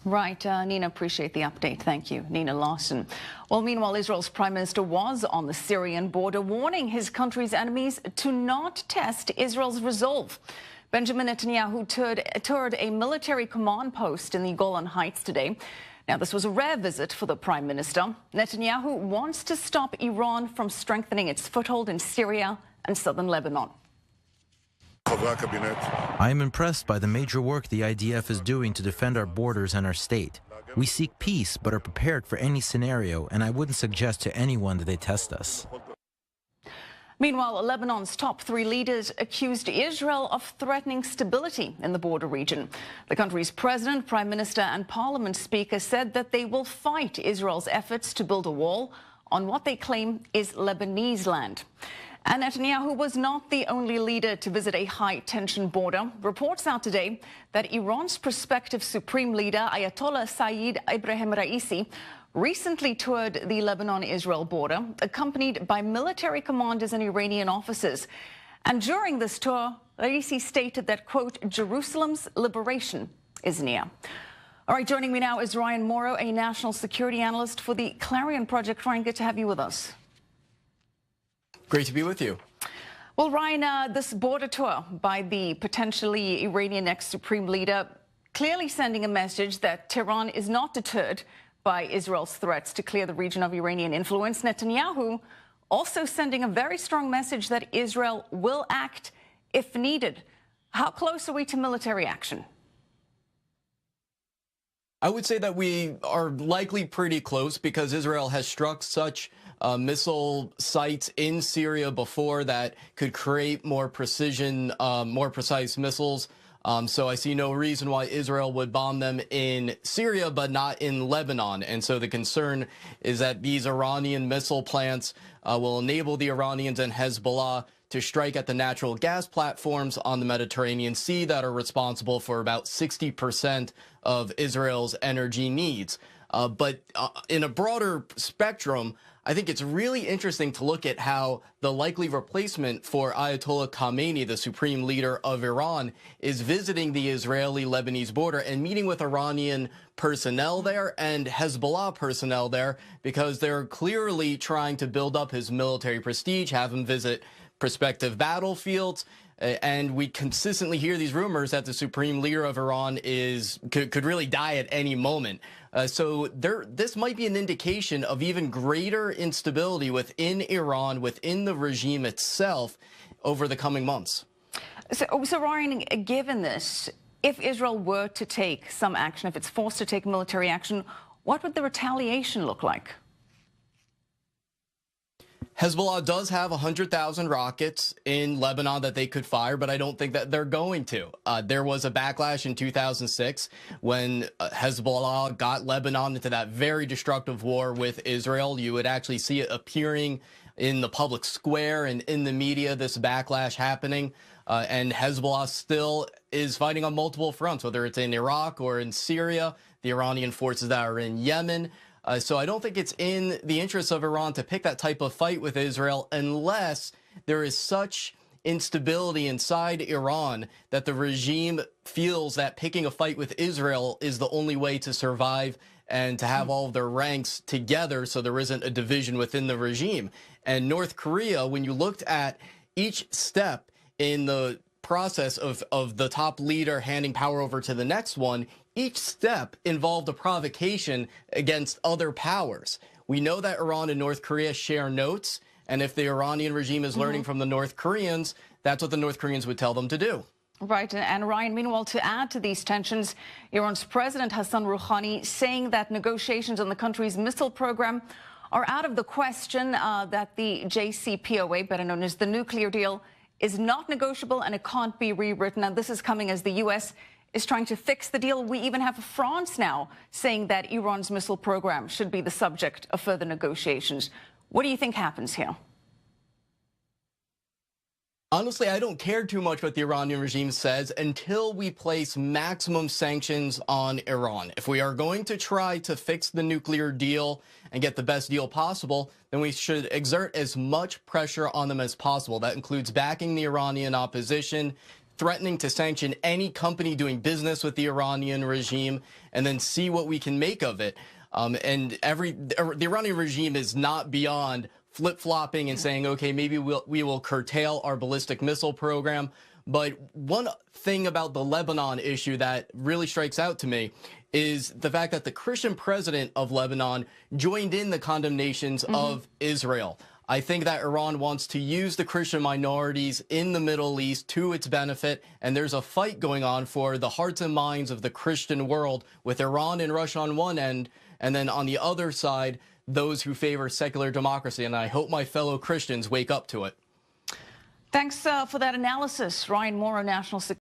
Right, Nina, appreciate the update. Thank you, Nina Lawson. Well, meanwhile, Israel's Prime Minister was on the Syrian border warning his country's enemies to not test Israel's resolve. Benjamin Netanyahu toured a military command post in the Golan Heights today. Now, this was a rare visit for the Prime Minister. Netanyahu wants to stop Iran from strengthening its foothold in Syria and southern Lebanon. I am impressed by the major work the IDF is doing to defend our borders and our state. We seek peace, but are prepared for any scenario, and I wouldn't suggest to anyone that they test us. Meanwhile, Lebanon's top three leaders accused Israel of threatening stability in the border region. The country's president, prime minister and parliament speaker said that they will fight Israel's efforts to build a wall on what they claim is Lebanese land. And Netanyahu was not the only leader to visit a high-tension border. Reports out today that Iran's prospective supreme leader, Ayatollah Saeed Ibrahim Raisi, recently toured the Lebanon-Israel border, accompanied by military commanders and Iranian officers. And during this tour, Raisi stated that, quote, Jerusalem's liberation is near. All right, joining me now is Ryan Mauro, a national security analyst for the Clarion project. Ryan, good to have you with us. Great to be with you. Well, Ryan, this border tour by the potentially Iranian next supreme leader clearly sending a message that Tehran is not deterred by Israel's threats to clear the region of Iranian influence. Netanyahu also sending a very strong message that Israel will act if needed. How close are we to military action? I would say that we are likely pretty close because Israel has struck such missile sites in Syria before that could create more precise missiles. So I see no reason why Israel would bomb them in Syria, but not in Lebanon. And so the concern is that these Iranian missile plants will enable the Iranians and Hezbollah to strike at the natural gas platforms on the Mediterranean Sea that are responsible for about 60% of Israel's energy needs. But in a broader spectrum, I think it's really interesting to look at how the likely replacement for Ayatollah Khamenei, the supreme leader of Iran, is visiting the Israeli-Lebanese border and meeting with Iranian personnel there and Hezbollah personnel there because they're clearly trying to build up his military prestige, have him visit prospective battlefields. And we consistently hear these rumors that the supreme leader of Iran could really die at any moment. So this might be an indication of even greater instability within Iran, within the regime itself, over the coming months. So Ryan, given this, if Israel were to take some action, if it's forced to take military action, what would the retaliation look like? Hezbollah does have 100,000 rockets in Lebanon that they could fire, but I don't think that they're going to. There was a backlash in 2006 when Hezbollah got Lebanon into that very destructive war with Israel. You would actually see it appearing in the public square and in the media, this backlash happening. And Hezbollah still is fighting on multiple fronts, whether it's in Iraq or in Syria, the Iranian forces that are in Yemen. So I don't think it's in the interest of Iran to pick that type of fight with Israel unless there is such instability inside Iran that the regime feels that picking a fight with Israel is the only way to survive and to have all of their ranks together so there isn't a division within the regime. And North Korea, when you looked at each step in the process of the top leader handing power over to the next one, each step involved a provocation against other powers. We know that Iran and North Korea share notes, and if the Iranian regime is learning from the North Koreans, that's what the North Koreans would tell them to do. Right. And Ryan, meanwhile, to add to these tensions, Iran's President Hassan Rouhani saying that negotiations on the country's missile program are out of the question, that the JCPOA, better known as the nuclear deal, is not negotiable and it can't be rewritten. And this is coming as the U.S. is trying to fix the deal. We even have France now saying that Iran's missile program should be the subject of further negotiations. What do you think happens here? Honestly, I don't care too much what the Iranian regime says until we place maximum sanctions on Iran. If we are going to try to fix the nuclear deal and get the best deal possible, then we should exert as much pressure on them as possible. That includes backing the Iranian opposition, threatening to sanction any company doing business with the Iranian regime, and then see what we can make of it. And the Iranian regime is not beyond flip-flopping and saying, okay, maybe we will curtail our ballistic missile program. But one thing about the Lebanon issue that really strikes out to me is the fact that the Christian president of Lebanon joined in the condemnations of Israel. I think that Iran wants to use the Christian minorities in the Middle East to its benefit, and there's a fight going on for the hearts and minds of the Christian world, with Iran and Russia on one end, and then on the other side, those who favor secular democracy. And I hope my fellow Christians wake up to it. Thanks for that analysis, Ryan Mauro, National Security.